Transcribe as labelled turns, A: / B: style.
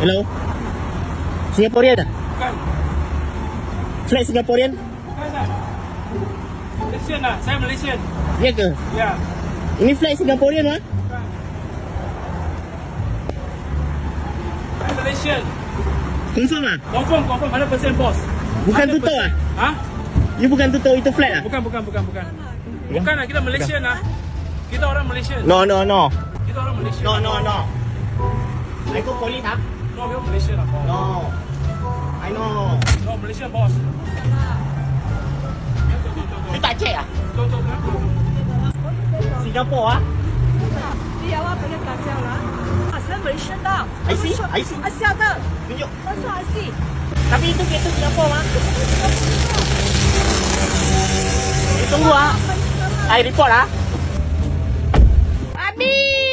A: Hello? Singaporean tak?
B: Bukan.
A: Flight Singaporean?
B: Bukan lah. Malaysian lah. Saya Malaysian.
A: Ya ke?
B: Ya.
A: Ini flight Singaporean lah?
B: Bukan. Saya Malaysian.
A: Confirm lah?
B: Confirm 100% bos.
A: Bukan
B: 100%.
A: tutup lah?
B: Ha?
A: You bukan tutup itu flight lah?
B: Bukan. Bukan lah, kita Malaysian lah. Kita orang Malaysian.
A: No.
B: Kita orang Malaysian.
A: No. I go police ha?
B: No, we are Malaysian lah, bos.
A: No. I know.
B: No, Malaysian bos.
A: You tak check ah?
B: Tutup.
A: Singapore ah?
C: 你有啊，俾你大招啦。saya Malaysia dah.
A: I see.
C: Asia dah.
A: Tunjuk.
C: Masuk Asia.
A: Tapi itu kereta Singapore mah. Tunggu ah. I report ah.
C: Abi.